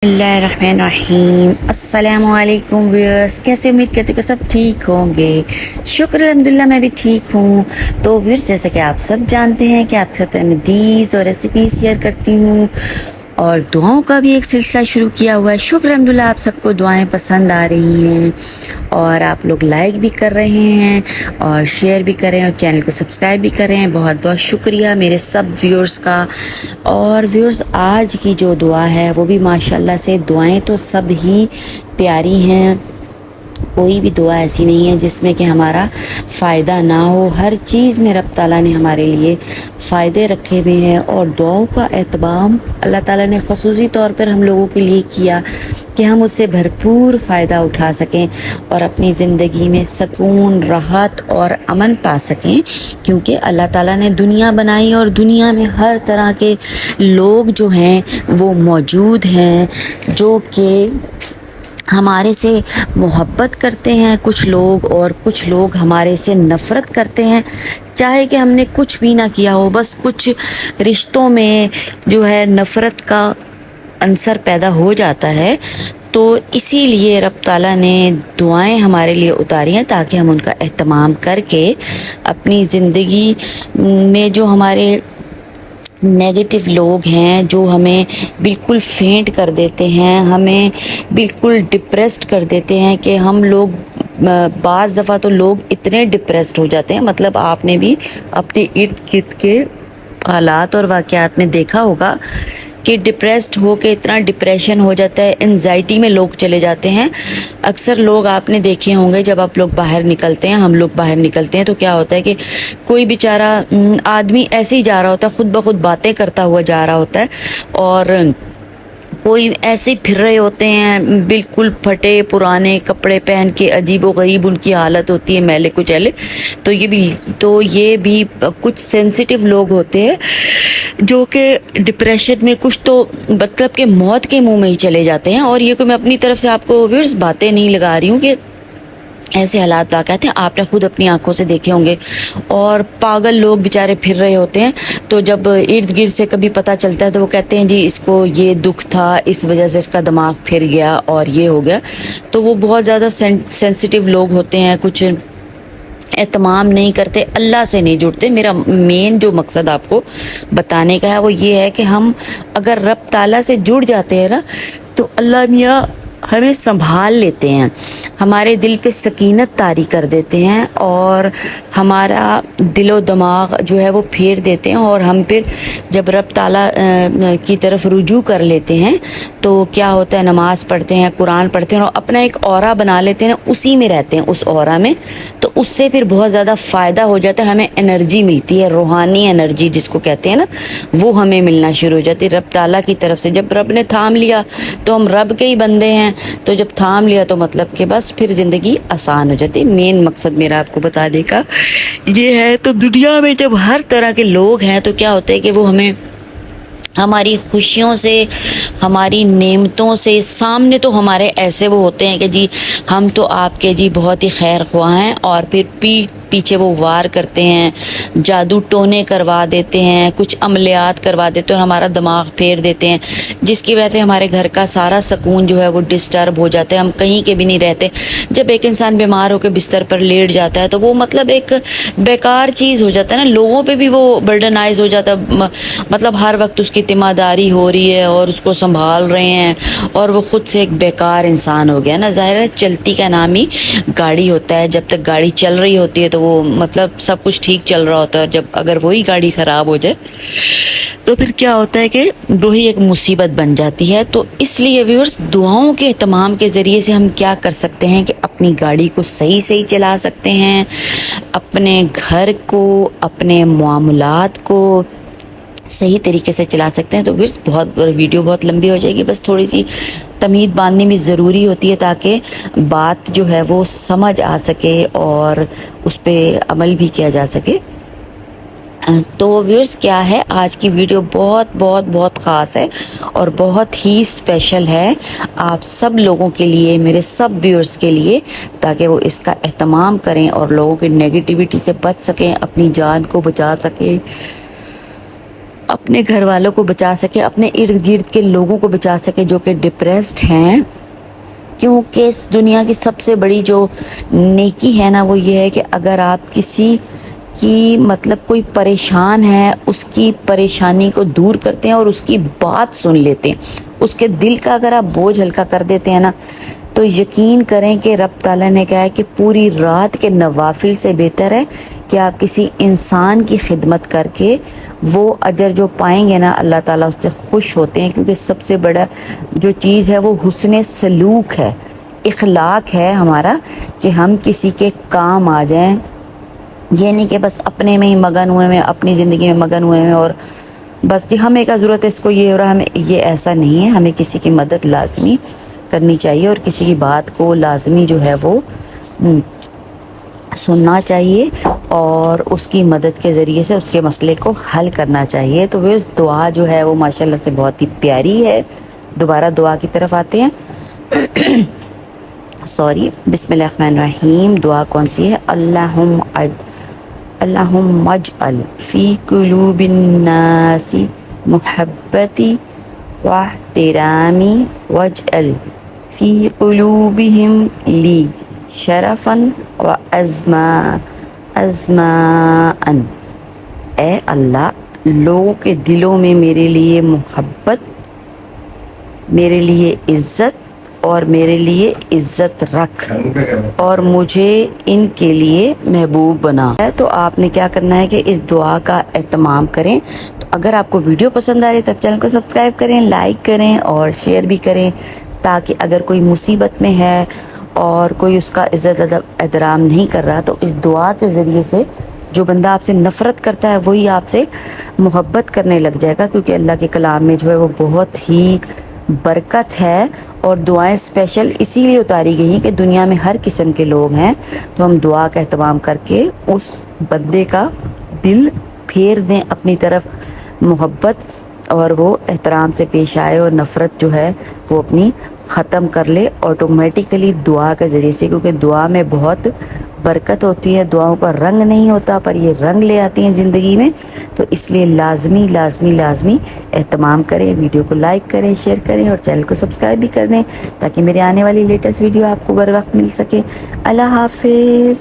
बिस्मिल्लाहिर्रहमानिर्रहीम। अस्सलाम वालेकुम व्यूअर्स, कैसे उम्मीद करती हूँ कि सब ठीक होंगे। शुक्र अल्हम्दुलिल्लाह मैं भी ठीक हूँ। तो व्यूअर्स, जैसे कि आप सब जानते हैं कि आपके साथ रेमेडीज़ और रेसिपी शेयर करती हूँ और दुआओं का भी एक सिलसिला शुरू किया हुआ है। शुक्र अल्हम्दुलिल्लाह आप सबको दुआएं पसंद आ रही हैं और आप लोग लाइक भी कर रहे हैं और शेयर भी कर रहे हैं और चैनल को सब्सक्राइब भी कर रहे हैं। बहुत बहुत शुक्रिया मेरे सब व्यूअर्स का। और व्यूअर्स, आज की जो दुआ है वो भी माशाल्लाह से, दुआएं तो सब ही प्यारी हैं, कोई भी दुआ ऐसी नहीं है जिसमें कि हमारा फ़ायदा ना हो। हर चीज़ में रब ताला ने हमारे लिए फ़ायदे रखे हुए हैं और दुआओं का एहतमाम अल्लाह ताला ने ख़ुसूसी तौर पर हम लोगों के लिए किया कि हम उससे भरपूर फ़ायदा उठा सकें और अपनी ज़िंदगी में सुकून, राहत और अमन पा सकें। क्योंकि अल्लाह ताला ने दुनिया बनाई और दुनिया में हर तरह के लोग जो हैं वो मौजूद हैं, जो कि हमारे से मोहब्बत करते हैं कुछ लोग, और कुछ लोग हमारे से नफ़रत करते हैं। चाहे कि हमने कुछ भी ना किया हो, बस कुछ रिश्तों में जो है नफ़रत का अंसर पैदा हो जाता है। तो इसीलिए रब ताला ने दुआएं हमारे लिए उतारी हैं ताकि हम उनका एहतमाम करके अपनी ज़िंदगी में जो हमारे नेगेटिव लोग हैं, जो हमें बिल्कुल फेंट कर देते हैं, हमें बिल्कुल डिप्रेस्ड कर देते हैं कि हम लोग बाज़ दफ़ा तो लोग इतने डिप्रेस्ड हो जाते हैं, मतलब आपने भी अपने इर्द गिर्द के हालात और वाक़यात में देखा होगा कि डिप्रेस्ड हो के इतना डिप्रेशन हो जाता है, एंजाइटी में लोग चले जाते हैं। अक्सर लोग आपने देखे होंगे, जब आप लोग बाहर निकलते हैं, हम लोग बाहर निकलते हैं, तो क्या होता है कि कोई बेचारा आदमी ऐसे ही जा रहा होता है, खुद ब खुद बातें करता हुआ जा रहा होता है, और कोई ऐसे फिर रहे होते हैं बिल्कुल फटे पुराने कपड़े पहन के, अजीबो गरीब उनकी हालत होती है, मैले कुचैले। तो ये भी कुछ सेंसिटिव लोग होते हैं जो कि डिप्रेशन में, कुछ तो मतलब कि मौत के मुंह में ही चले जाते हैं। और ये कोई मैं अपनी तरफ से आपको व्यूअर्स बातें नहीं लगा रही हूँ कि ऐसे हालात वाक़यात हैं, आपने खुद अपनी आंखों से देखे होंगे। और पागल लोग बेचारे फिर रहे होते हैं, तो जब इर्द गिर्द से कभी पता चलता है तो वो कहते हैं जी इसको ये दुख था, इस वजह से इसका दिमाग फिर गया और ये हो गया। तो वो बहुत ज़्यादा सेंसिटिव लोग होते हैं, कुछ एहतमाम नहीं करते, अल्लाह से नहीं जुड़ते। मेरा मेन जो मकसद आपको बताने का है वो ये है कि हम अगर रब ताला से जुड़ जाते हैं ना, तो अल्लाह मियाँ हमें संभाल लेते हैं, हमारे दिल पे सकीनत तारी कर देते हैं और हमारा दिलो दिमाग जो है वो फेर देते हैं। और हम फिर जब रब ताला की तरफ रुजू कर लेते हैं तो क्या होता है, नमाज पढ़ते हैं, कुरान पढ़ते हैं और अपना एक औरा बना लेते हैं, उसी में रहते हैं, उस औरा में। तो उससे फिर बहुत ज़्यादा फ़ायदा हो जाता है, हमें एनर्जी मिलती है, रूहानी एनर्जी जिसको कहते हैं ना, वो हमें मिलना शुरू हो जाती है रब ताला की तरफ से। जब रब ने थाम लिया तो हम रब के ही बंदे हैं, तो जब थाम लिया तो मतलब कि बस फिर ज़िंदगी आसान हो जाती है। मेन मकसद मेरा आपको बताने का ये है। तो दुनिया में जब हर तरह के लोग हैं तो क्या होता है कि वो हमें हमारी खुशियों से, हमारी नेमतों से, सामने तो हमारे ऐसे वो होते हैं कि जी हम तो आपके जी बहुत ही खैर ख्वाह हैं, और फिर पीछे वो वार करते हैं, जादू टोने करवा देते हैं, कुछ अमलियात करवा देते हैं और हमारा दिमाग फेर देते हैं, जिसकी वजह से हमारे घर का सारा सुकून जो है वो डिस्टर्ब हो जाता है, हम कहीं के भी नहीं रहते। जब एक इंसान बीमार होकर बिस्तर पर लेट जाता है तो वो मतलब एक बेकार चीज़ हो जाता है ना, लोगों पे भी वो बर्डनाइज हो जाता है, मतलब हर वक्त उसकी तिमादारी हो रही है और उसको संभाल रहे हैं और वो खुद से एक बेकार इंसान हो गया ना। ज़ाहिर है चलती का नाम ही गाड़ी होता है, जब तक गाड़ी चल रही होती है तो वो मतलब सब कुछ ठीक चल रहा होता है, जब अगर वही गाड़ी ख़राब हो जाए तो फिर क्या होता है कि वही एक मुसीबत बन जाती है। तो इसलिए व्यूअर्स, दुआओं के एहतमाम के ज़रिए से हम क्या कर सकते हैं कि अपनी गाड़ी को सही सही चला सकते हैं, अपने घर को, अपने मामलात को सही तरीके से चला सकते हैं। तो व्यूअर्स, वीडियो बहुत लंबी हो जाएगी, बस थोड़ी सी तमीद बांधने में ज़रूरी होती है ताकि बात जो है वो समझ आ सके और उस पर अमल भी किया जा सके। तो व्यूअर्स, क्या है, आज की वीडियो बहुत बहुत बहुत ख़ास है और बहुत ही स्पेशल है आप सब लोगों के लिए, मेरे सब व्यूअर्स के लिए, ताकि वो इसका एहतमाम करें और लोगों की नेगेटिविटी से बच सकें, अपनी जान को बचा सकें اپنے گھر والوں کو بچا سکے، اپنے ارد گرد کے لوگوں کو بچا سکے جو کہ ڈپریسڈ ہیں، کیونکہ اس دنیا کی سب سے بڑی جو نیکی ہے نا وہ یہ ہے کہ اگر آپ کسی کی مطلب کوئی پریشان ہے اس کی پریشانی کو دور کرتے ہیں اور اس کی بات سن لیتے ہیں، اس کے دل کا اگر آپ بوجھ ہلکا کر دیتے ہیں نا، تو یقین کریں کہ رب تعالیٰ نے کہا ہے کہ پوری رات کے نوافل سے بہتر ہے کہ آپ کسی انسان کی خدمت کر کے وہ اجر جو پائیں گے نا، اللہ تعالیٰ اس سے خوش ہوتے ہیں، کیونکہ سب سے بڑا جو چیز ہے وہ حسن سلوک ہے، اخلاق ہے ہمارا، کہ ہم کسی کے کام آ جائیں، یہ نہیں کہ بس اپنے میں ہی مگن ہوئے میں، اپنی زندگی میں مگن ہوئے میں اور بس کہ ہمیں کیا ضرورت ہے اس کو یہ ہو رہا، ہمیں یہ ایسا نہیں ہے، ہمیں کسی کی مدد لازمی کرنی چاہیے اور کسی کی بات کو لازمی جو ہے وہ سننا چاہیے اور اس کی مدد کے ذریعے سے اس کے مسئلے کو حل کرنا چاہیے۔ تو وہ دعا جو ہے وہ ماشاءاللہ سے بہت ہی پیاری ہے۔ دوبارہ دعا کی طرف آتے ہیں۔ بسم اللہ الرحمن الرحیم۔ دعا کون سی ہے؟ اللہم اجعل فی قلوب الناس محبتی واحترامی واجعل فی قلوبہم لی شرفا و ازماءن۔ اے اللہ، لوگوں کے دلوں میں میرے لیے محبت، میرے لیے عزت اور میرے لیے عزت رکھ اور مجھے ان کے لیے محبوب بنا۔ تو آپ نے کیا کرنا ہے کہ اس دعا کا اہتمام کریں۔ تو اگر آپ کو ویڈیو پسند آ رہی ہے تو چینل کو سبسکرائب کریں، لائک کریں اور شیئر بھی کریں، تاکہ اگر کوئی مصیبت میں ہے اور کوئی اس کا عزت احترام نہیں کر رہا تو اس دعا کے ذریعے سے جو بندہ آپ سے نفرت کرتا ہے وہی آپ سے محبت کرنے لگ جائے گا، کیونکہ اللہ کے کلام میں جو ہے وہ بہت ہی برکت ہے اور دعائیں اسپیشل اسی لیے اتاری گئی ہیں کہ دنیا میں ہر قسم کے لوگ ہیں، تو ہم دعا کا اہتمام کر کے اس بندے کا دل پھیر دیں اپنی طرف، محبت اور وہ احترام سے پیش آئے اور نفرت جو ہے وہ اپنی ختم کر لے آٹومیٹیکلی دعا کے ذریعے سے، کیونکہ دعا میں بہت برکت ہوتی ہے، دعاؤں کا رنگ نہیں ہوتا پر یہ رنگ لے آتی ہیں زندگی میں۔ تو اس لیے لازمی لازمی لازمی اہتمام کریں، ویڈیو کو لائک کریں، شیئر کریں اور چینل کو سبسکرائب بھی کر دیں تاکہ میرے آنے والی لیٹسٹ ویڈیو آپ کو بر وقت مل سکے۔ اللہ حافظ۔